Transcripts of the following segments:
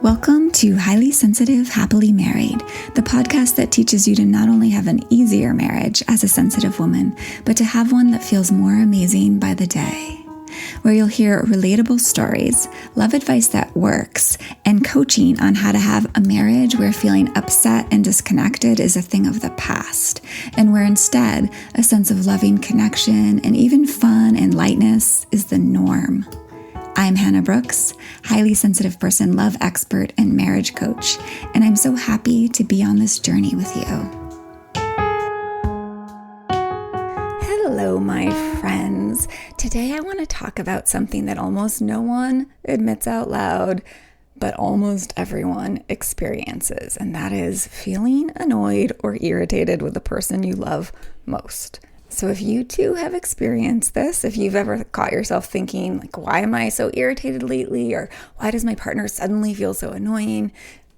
Welcome to Highly Sensitive, Happily Married, the podcast that teaches you to not only have an easier marriage as a sensitive woman, but to have one that feels more amazing by the day. Where you'll hear relatable stories, love advice that works, and coaching on how to have a marriage where feeling upset and disconnected is a thing of the past, and where instead a sense of loving connection and even fun and lightness is the norm. I'm Hannah Brooks, highly sensitive person, love expert, and marriage coach, and I'm so happy to be on this journey with you. Hello, my friends. Today I want to talk about something that almost no one admits out loud, but almost everyone experiences, and that is feeling annoyed or irritated with the person you love most. So if you too have experienced this, if you've ever caught yourself thinking, like, why am I so irritated lately? Or why does my partner suddenly feel so annoying?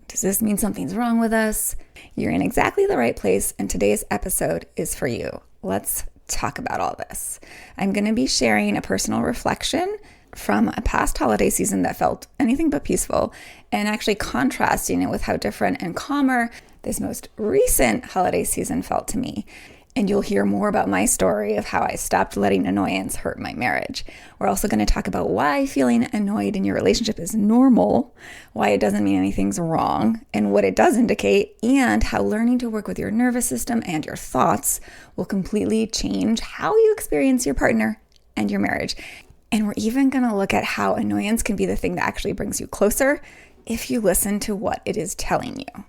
Does this mean something's wrong with us? You're in exactly the right place, and today's episode is for you. Let's talk about all this. I'm going to be sharing a personal reflection from a past holiday season that felt anything but peaceful, and actually contrasting it with how different and calmer this most recent holiday season felt to me. And you'll hear more about my story of how I stopped letting annoyance hurt my marriage. We're also going to talk about why feeling annoyed in your relationship is normal, why it doesn't mean anything's wrong, and what it does indicate, and how learning to work with your nervous system and your thoughts will completely change how you experience your partner and your marriage. And we're even going to look at how annoyance can be the thing that actually brings you closer if you listen to what it is telling you.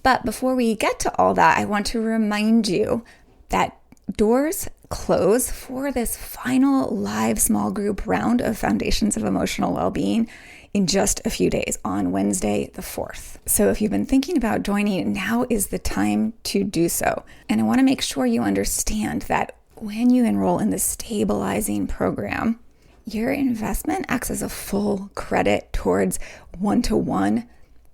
But before we get to all that, I want to remind you that doors close for this final live small group round of Foundations of Emotional Wellbeing in just a few days on Wednesday the 4th. So if you've been thinking about joining, now is the time to do so. And I want to make sure you understand that when you enroll in the stabilizing program, your investment acts as a full credit towards one-to-one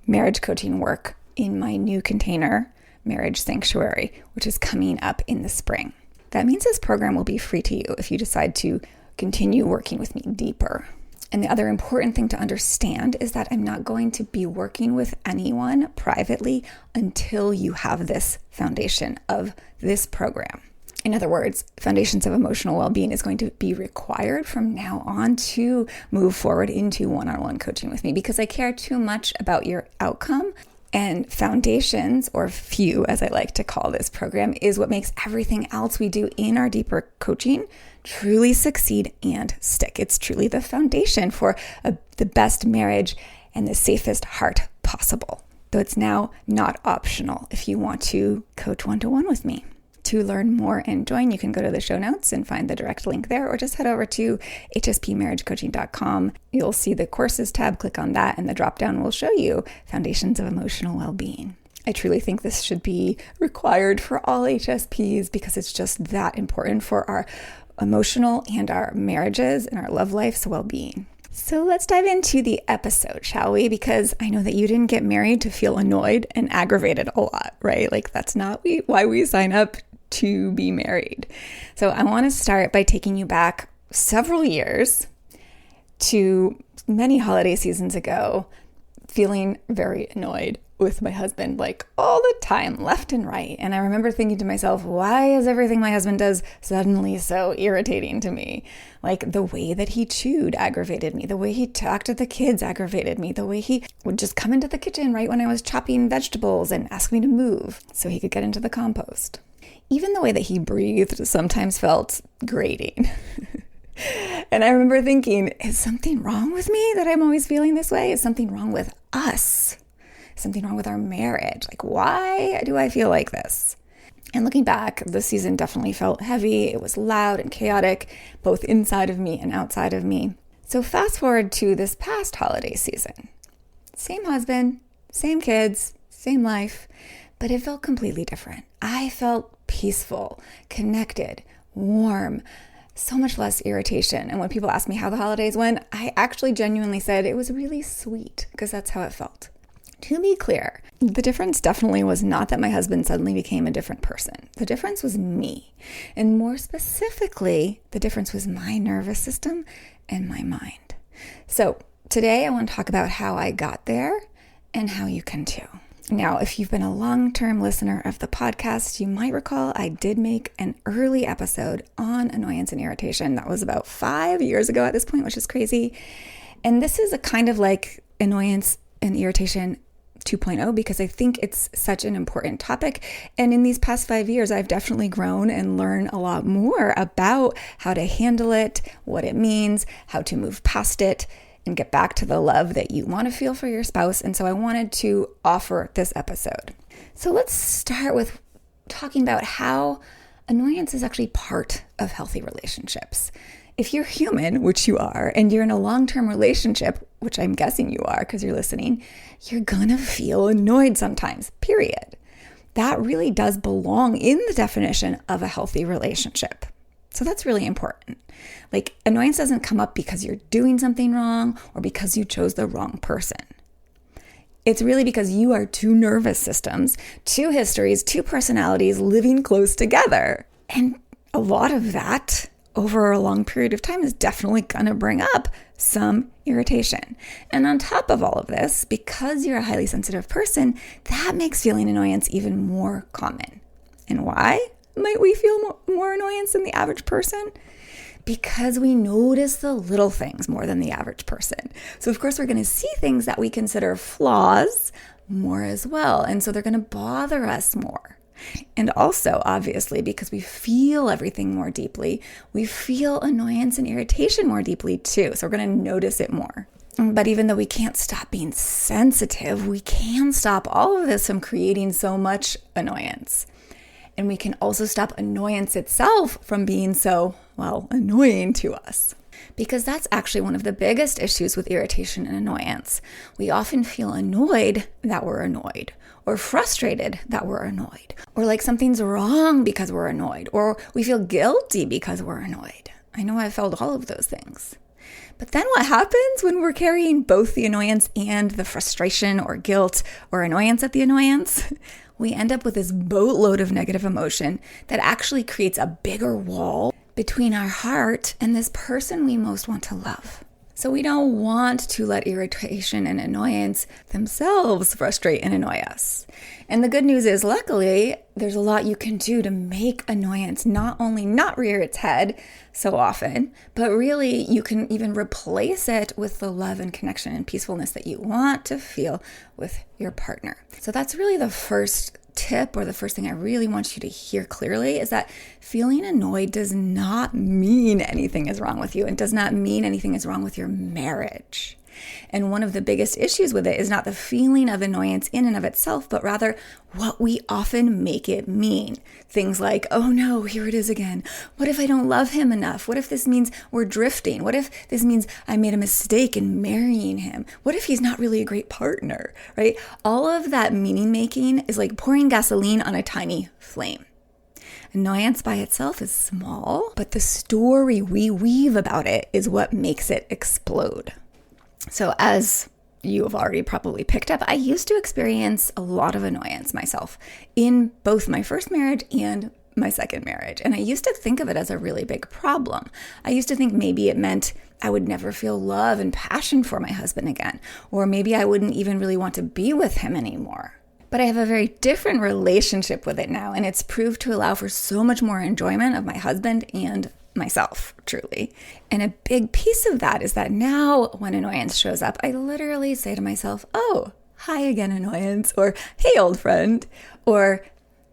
marriage coaching work in my new container, Marriage Sanctuary, which is coming up in the spring. That means this program will be free to you if you decide to continue working with me deeper. And the other important thing to understand is that I'm not going to be working with anyone privately until you have this foundation of this program. In other words, Foundations of Emotional Wellbeing is going to be required from now on to move forward into one-on-one coaching with me because I care too much about your outcome. And Foundations, or FEW as I like to call this program, is what makes everything else we do in our deeper coaching truly succeed and stick. It's truly the foundation for the best marriage and the safest heart possible. Though it's now not optional if you want to coach one-to-one with me. To learn more and join, you can go to the show notes and find the direct link there, or just head over to hspmarriagecoaching.com. You'll see the courses tab, click on that, and the drop-down will show you Foundations of Emotional Wellbeing. I truly think this should be required for all HSPs because it's just that important for our emotional and our marriages and our love life's well-being. So let's dive into the episode, shall we? Because I know that you didn't get married to feel annoyed and aggravated a lot, right? Like that's not why we sign up to be married. So I want to start by taking you back several years to many holiday seasons ago, feeling very annoyed with my husband, like all the time, left and right. And I remember thinking to myself, why is everything my husband does suddenly so irritating to me? Like the way that he chewed aggravated me. The way he talked to the kids aggravated me. The way he would just come into the kitchen right when I was chopping vegetables and ask me to move so he could get into the compost. Even the way that he breathed sometimes felt grating. And I remember thinking, is something wrong with me that I'm always feeling this way? Is something wrong with us? Is something wrong with our marriage? Like, why do I feel like this? And looking back, the season definitely felt heavy. It was loud and chaotic, both inside of me and outside of me. So fast forward to this past holiday season. Same husband, same kids, same life, but it felt completely different. I felt peaceful, connected, warm, so much less irritation. And when people ask me how the holidays went, I actually genuinely said it was really sweet because that's how it felt. To be clear, the difference definitely was not that my husband suddenly became a different person. The difference was me. And more specifically, the difference was my nervous system and my mind. So today I want to talk about how I got there and how you can too. Now, if you've been a long-term listener of the podcast, you might recall I did make an early episode on annoyance and irritation. That was about 5 years ago at this point, which is crazy. And this is a kind of like annoyance and irritation 2.0 because I think it's such an important topic. And in these past 5 years, I've definitely grown and learned a lot more about how to handle it, what it means, how to move past it, and get back to the love that you want to feel for your spouse. And so I wanted to offer this episode. So let's start with talking about how annoyance is actually part of healthy relationships. If you're human, which you are, and you're in a long-term relationship, which I'm guessing you are because you're listening, you're gonna feel annoyed sometimes, period. That really does belong in the definition of a healthy relationship. So that's really important. Like, annoyance doesn't come up because you're doing something wrong or because you chose the wrong person. It's really because you are two nervous systems, two histories, two personalities living close together. And a lot of that over a long period of time is definitely going to bring up some irritation. And on top of all of this, because you're a highly sensitive person, that makes feeling annoyance even more common. And why might we feel more annoyance than the average person? Because we notice the little things more than the average person. So of course we're going to see things that we consider flaws more as well. And so they're going to bother us more. And also, obviously, because we feel everything more deeply, we feel annoyance and irritation more deeply too. So we're going to notice it more. But even though we can't stop being sensitive, we can stop all of this from creating so much annoyance. And we can also stop annoyance itself from being so, annoying to us. Because that's actually one of the biggest issues with irritation and annoyance. We often feel annoyed that we're annoyed, or frustrated that we're annoyed, or like something's wrong because we're annoyed, or we feel guilty because we're annoyed. I know I've felt all of those things. But then what happens when we're carrying both the annoyance and the frustration or guilt or annoyance at the annoyance? We end up with this boatload of negative emotion that actually creates a bigger wall between our heart and this person we most want to love. So we don't want to let irritation and annoyance themselves frustrate and annoy us. And the good news is, luckily, there's a lot you can do to make annoyance not only not rear its head so often, but really you can even replace it with the love and connection and peacefulness that you want to feel with your partner. So that's really the first tip, or the first thing I really want you to hear clearly, is that feeling annoyed does not mean anything is wrong with you. It does not mean anything is wrong with your marriage. And one of the biggest issues with it is not the feeling of annoyance in and of itself, but rather what we often make it mean. Things like, oh no, here it is again. What if I don't love him enough? What if this means we're drifting? What if this means I made a mistake in marrying him? What if he's not really a great partner, right? All of that meaning making is like pouring gasoline on a tiny flame. Annoyance by itself is small, but the story we weave about it is what makes it explode. So as you have already probably picked up, I used to experience a lot of annoyance myself in both my first marriage and my second marriage. And I used to think of it as a really big problem. I used to think maybe it meant I would never feel love and passion for my husband again, or maybe I wouldn't even really want to be with him anymore. But I have a very different relationship with it now, and it's proved to allow for so much more enjoyment of my husband and myself, truly. And a big piece of that is that now when annoyance shows up, I literally say to myself, oh, hi again, annoyance, or hey, old friend, or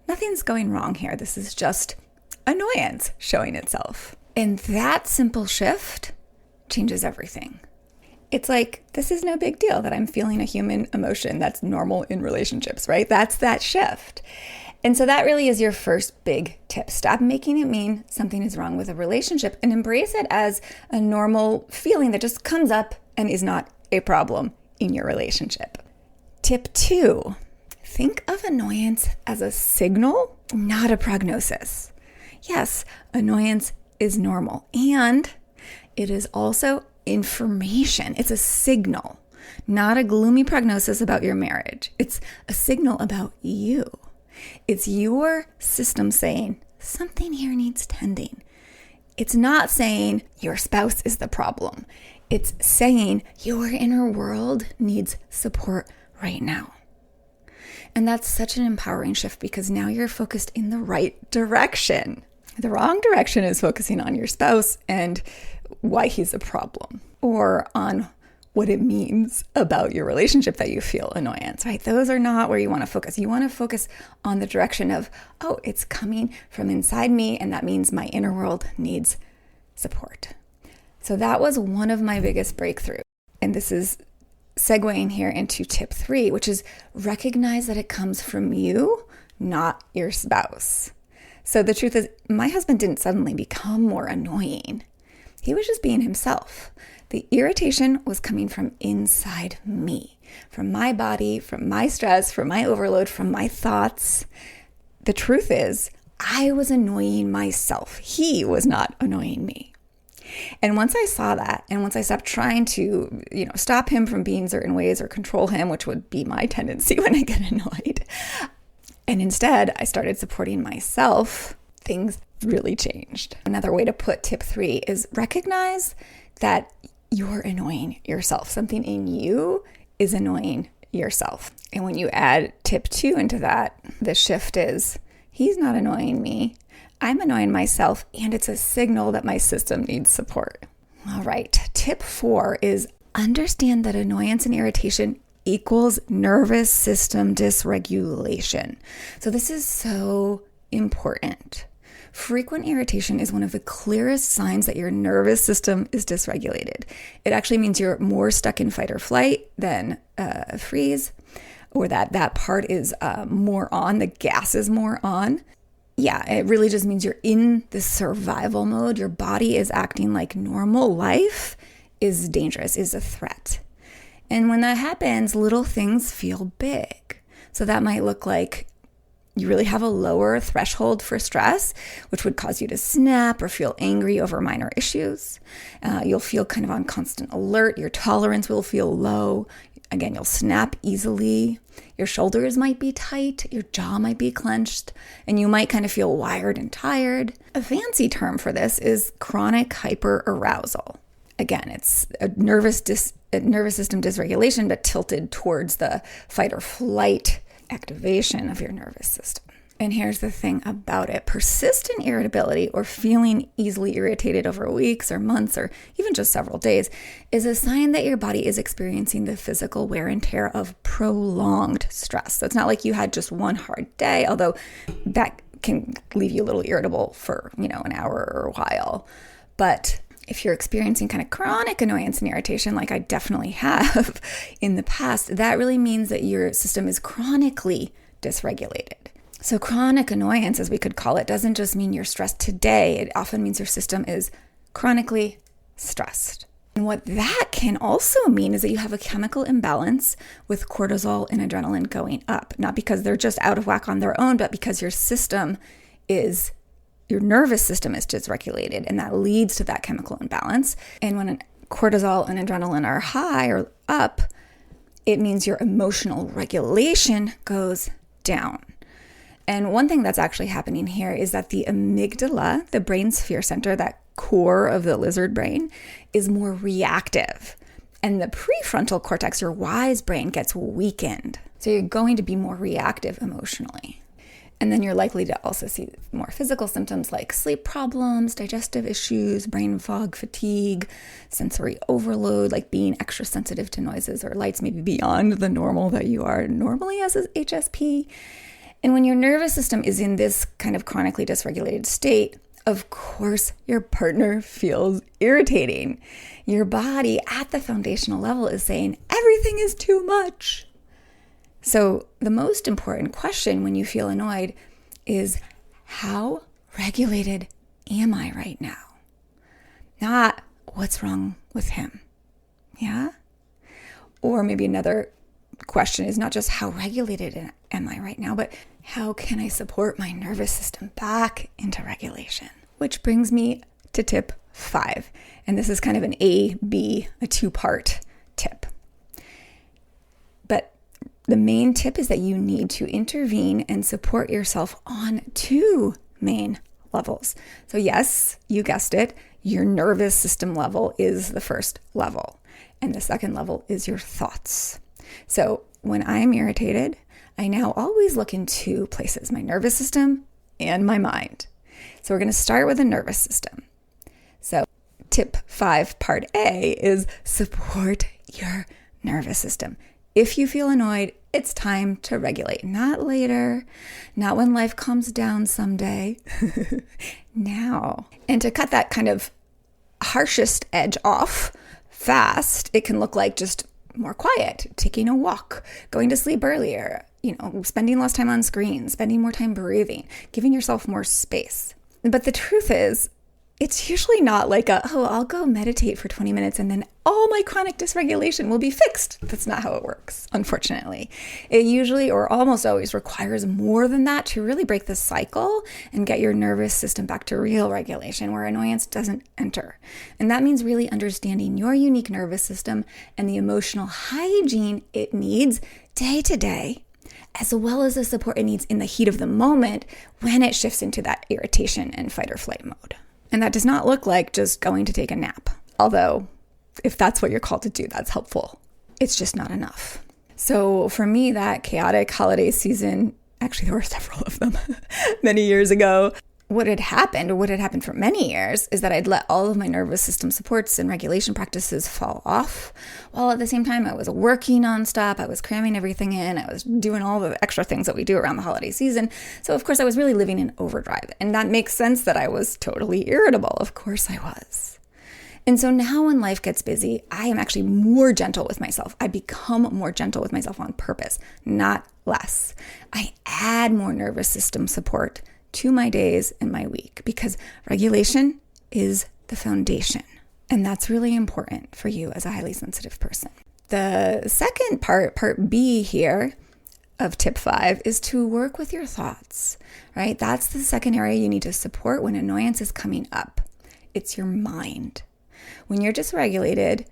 nothing's going wrong here. This is just annoyance showing itself. And that simple shift changes everything. It's like, this is no big deal that I'm feeling a human emotion that's normal in relationships, right? That's that shift. And so that really is your first big tip. Stop making it mean something is wrong with a relationship and embrace it as a normal feeling that just comes up and is not a problem in your relationship. Tip 2, think of annoyance as a signal, not a prognosis. Yes, annoyance is normal, and it is also information. It's a signal, not a gloomy prognosis about your marriage. It's a signal about you. It's your system saying something here needs tending. It's not saying your spouse is the problem. It's saying your inner world needs support right now. And that's such an empowering shift because now you're focused in the right direction. The wrong direction is focusing on your spouse and why he's a problem, or on what it means about your relationship that you feel annoyance, right? Those are not where you want to focus. You want to focus on the direction of, oh, it's coming from inside me, and that means my inner world needs support. So that was one of my biggest breakthroughs. And this is segueing here into tip 3, which is recognize that it comes from you, not your spouse. So the truth is, my husband didn't suddenly become more annoying. He was just being himself. The irritation was coming from inside me, from my body, from my stress, from my overload, from my thoughts. The truth is, I was annoying myself. He was not annoying me. And once I saw that, and once I stopped trying to, stop him from being certain ways or control him, which would be my tendency when I get annoyed, and instead I started supporting myself, things really changed. Another way to put tip 3 is recognize that you're annoying yourself. Something in you is annoying yourself. And when you add tip 2 into that, the shift is, he's not annoying me. I'm annoying myself, and it's a signal that my system needs support. All right. Tip 4 is understand that annoyance and irritation equals nervous system dysregulation. So this is so important. Frequent irritation is one of the clearest signs that your nervous system is dysregulated. It actually means you're more stuck in fight or flight than freeze, or that part is more on, the gas is more on. Yeah, it really just means you're in the survival mode. Your body is acting like normal life is dangerous, is a threat. And when that happens, little things feel big. So that might look like you really have a lower threshold for stress, which would cause you to snap or feel angry over minor issues. You'll feel kind of on constant alert. Your tolerance will feel low. Again, you'll snap easily. Your shoulders might be tight. Your jaw might be clenched. And you might kind of feel wired and tired. A fancy term for this is chronic hyperarousal. Again, it's a nervous system dysregulation, but tilted towards the fight or flight activation of your nervous system. And here's the thing about it. Persistent irritability, or feeling easily irritated over weeks or months or even just several days, is a sign that your body is experiencing the physical wear and tear of prolonged stress. So it's not like you had just one hard day, although that can leave you a little irritable for, an hour or a while. But if you're experiencing kind of chronic annoyance and irritation, like I definitely have in the past, that really means that your system is chronically dysregulated. So chronic annoyance, as we could call it, doesn't just mean you're stressed today. It often means your system is chronically stressed. And what that can also mean is that you have a chemical imbalance with cortisol and adrenaline going up, not because they're just out of whack on their own, but because your nervous system is dysregulated, and that leads to that chemical imbalance. And when cortisol and adrenaline are high or up, it means your emotional regulation goes down. And one thing that's actually happening here is that the amygdala, the brain's fear center, that core of the lizard brain, is more reactive. And the prefrontal cortex, your wise brain, gets weakened. So you're going to be more reactive emotionally. And then you're likely to also see more physical symptoms like sleep problems, digestive issues, brain fog, fatigue, sensory overload, like being extra sensitive to noises or lights maybe beyond the normal that you are normally as an HSP. And when your nervous system is in this kind of chronically dysregulated state, of course, your partner feels irritating. Your body at the foundational level is saying, everything is too much. So the most important question when you feel annoyed is, how regulated am I right now? Not what's wrong with him. Yeah? Or maybe another question is not just how regulated am I right now, but how can I support my nervous system back into regulation? Which brings me to tip 5. And this is kind of an a 2-part tip. But the main tip is that you need to intervene and support yourself on 2 main levels. So yes, you guessed it, your nervous system level is the first level. And the second level is your thoughts. So when I'm irritated, I now always look in two places, my nervous system and my mind. So we're going to start with the nervous system. So tip 5, part A is support your nervous system. If you feel annoyed, it's time to regulate. Not later, not when life calms down someday, now. And to cut that kind of harshest edge off fast, it can look like just more quiet, taking a walk, going to sleep earlier, spending less time on screens, spending more time breathing, giving yourself more space. But the truth is, it's usually not like I'll go meditate for 20 minutes and then all my chronic dysregulation will be fixed. That's not how it works, unfortunately. It usually or almost always requires more than that to really break the cycle and get your nervous system back to real regulation where annoyance doesn't enter. And that means really understanding your unique nervous system and the emotional hygiene it needs day to day, as well as the support it needs in the heat of the moment when it shifts into that irritation and fight or flight mode. And that does not look like just going to take a nap. Although, if that's what you're called to do, that's helpful. It's just not enough. So for me, that chaotic holiday season, actually there were several of them many years ago, what had happened for many years is that I'd let all of my nervous system supports and regulation practices fall off, while at the same time I was working nonstop, I was cramming everything in, I was doing all the extra things that we do around the holiday season. So of course I was really living in overdrive, and that makes sense that I was totally irritable. Of course I was. And so now when life gets busy, I am actually more gentle with myself. I become more gentle with myself on purpose, not less. I add more nervous system support to my days and my week because regulation is the foundation. And that's really important for you as a highly sensitive person. The second part B here of tip 5 is to work with your thoughts, right? That's the second area you need to support when annoyance is coming up. It's your mind. When you're dysregulated,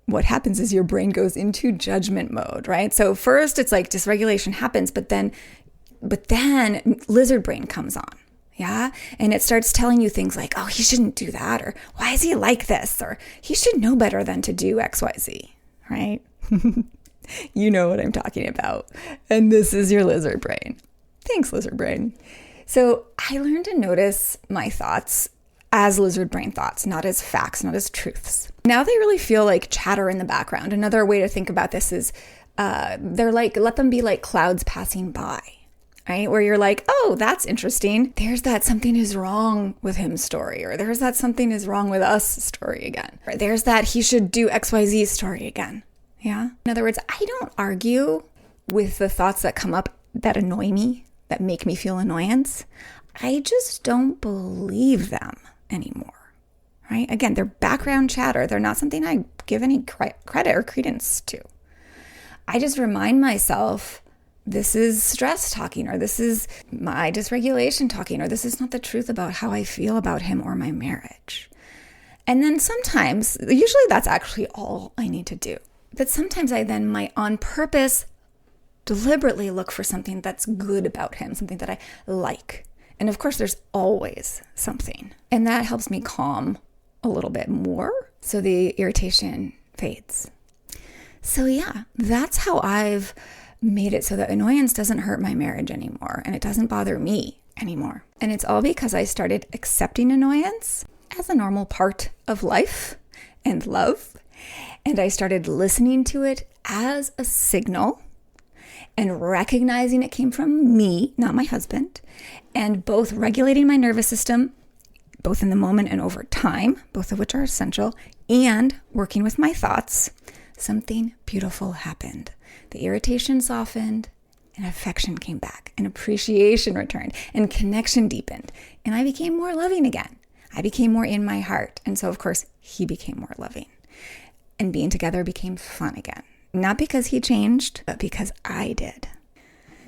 what happens is your brain goes into judgment mode, right? So first it's like dysregulation happens, but then lizard brain comes on, yeah? And it starts telling you things like, oh, he shouldn't do that, or why is he like this, or he should know better than to do XYZ, right? You know what I'm talking about. And this is your lizard brain. Thanks, lizard brain. So I learned to notice my thoughts as lizard brain thoughts, not as facts, not as truths. Now they really feel like chatter in the background. Another way to think about this is let them be like clouds passing by. Right? Where you're like, oh, that's interesting. There's that something is wrong with him story, or there's that something is wrong with us story again. Or there's that he should do XYZ story again. Yeah. In other words, I don't argue with the thoughts that come up that annoy me, that make me feel annoyance. I just don't believe them anymore. Right? Again, they're background chatter. They're not something I give any credit or credence to. I just remind myself, this is stress talking, or this is my dysregulation talking, or this is not the truth about how I feel about him or my marriage. And then sometimes, usually that's actually all I need to do. But sometimes I then might on purpose deliberately look for something that's good about him, something that I like. And of course, there's always something. And that helps me calm a little bit more, so the irritation fades. So yeah, that's how I've made it so that annoyance doesn't hurt my marriage anymore, and it doesn't bother me anymore. And it's all because I started accepting annoyance as a normal part of life and love, and I started listening to it as a signal and recognizing it came from me, not my husband, and both regulating my nervous system, both in the moment and over time, both of which are essential, and working with my thoughts. Something beautiful happened. The irritation softened, and affection came back, and appreciation returned, and connection deepened, and I became more loving again. I became more in my heart, and so of course he became more loving, and being together became fun again. Not because he changed, but because I did.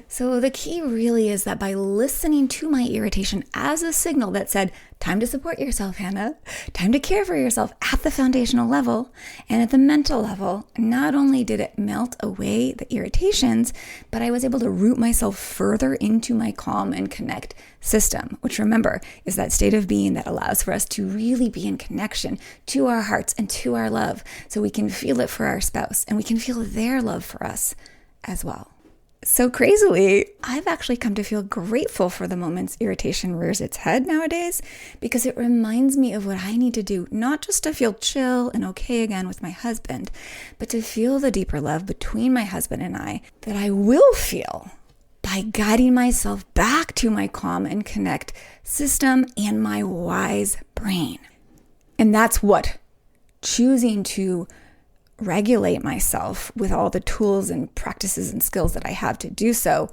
So the key really is that by listening to my irritation as a signal that said, time to support yourself, Hannah, time to care for yourself at the foundational level and at the mental level, not only did it melt away the irritations, but I was able to root myself further into my calm and connect system, which remember is that state of being that allows for us to really be in connection to our hearts and to our love, so we can feel it for our spouse and we can feel their love for us as well. So crazily, I've actually come to feel grateful for the moments irritation rears its head nowadays, because it reminds me of what I need to do, not just to feel chill and okay again with my husband, but to feel the deeper love between my husband and I that I will feel by guiding myself back to my calm and connect system and my wise brain. And that's what choosing to regulate myself with all the tools and practices and skills that I have to do so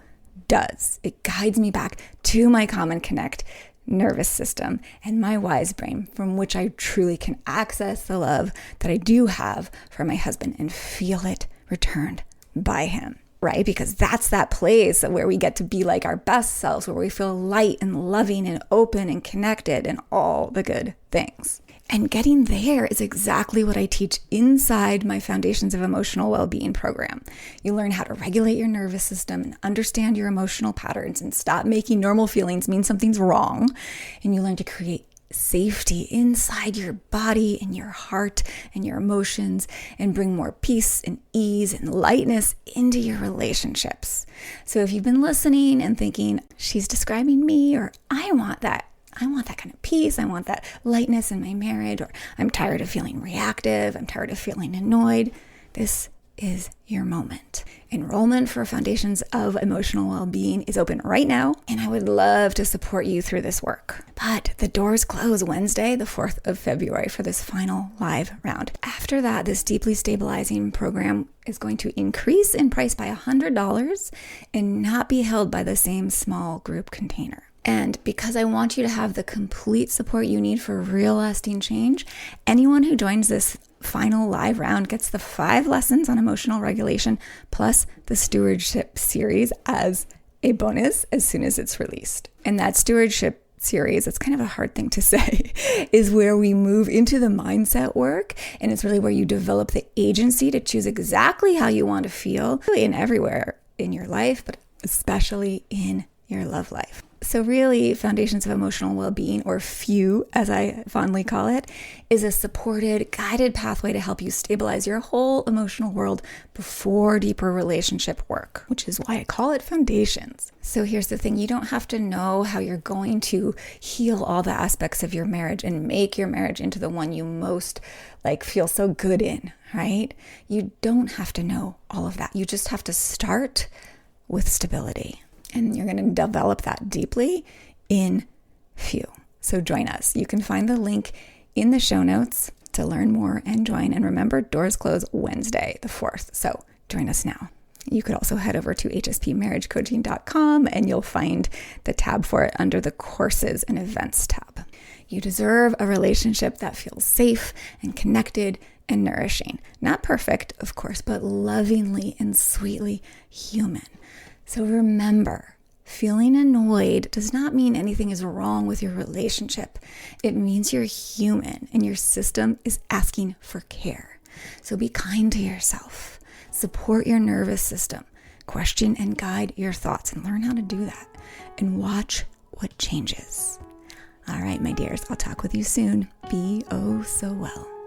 does. It guides me back to my calm and connect nervous system and my wise brain, from which I truly can access the love that I do have for my husband and feel it returned by him. Right? Because that's that place where we get to be like our best selves, where we feel light and loving and open and connected and all the good things. And getting there is exactly what I teach inside my Foundations of Emotional Wellbeing program. You learn how to regulate your nervous system and understand your emotional patterns and stop making normal feelings mean something's wrong. And you learn to create safety inside your body and your heart and your emotions, and bring more peace and ease and lightness into your relationships. So if you've been listening and thinking, she's describing me, or I want that kind of peace, I want that lightness in my marriage, or I'm tired of feeling reactive, I'm tired of feeling annoyed, this is your moment. Enrollment for Foundations of Emotional Wellbeing is open right now, and I would love to support you through this work. But the doors close Wednesday, the 4th of February, for this final live round. After that, this deeply stabilizing program is going to increase in price by $100 and not be held by the same small group container. And because I want you to have the complete support you need for real lasting change, anyone who joins this final live round gets the 5 lessons on emotional regulation plus the stewardship series as a bonus as soon as it's released. And that stewardship series, it's kind of a hard thing to say, is where we move into the mindset work. And it's really where you develop the agency to choose exactly how you want to feel, really in everywhere in your life, but especially in your love life. So really, Foundations of Emotional Wellbeing, or FEW, as I fondly call it, is a supported, guided pathway to help you stabilize your whole emotional world before deeper relationship work, which is why I call it Foundations. So here's the thing. You don't have to know how you're going to heal all the aspects of your marriage and make your marriage into the one you most feel so good in, right? You don't have to know all of that. You just have to start with stability. And you're going to develop that deeply in FEW. So join us. You can find the link in the show notes to learn more and join. And remember, doors close Wednesday, the 4th. So join us now. You could also head over to hspmarriagecoaching.com and you'll find the tab for it under the courses and events tab. You deserve a relationship that feels safe and connected and nourishing. Not perfect, of course, but lovingly and sweetly human. So remember, feeling annoyed does not mean anything is wrong with your relationship. It means you're human and your system is asking for care. So be kind to yourself. Support your nervous system. Question and guide your thoughts and learn how to do that. And watch what changes. All right, my dears, I'll talk with you soon. Be oh so well.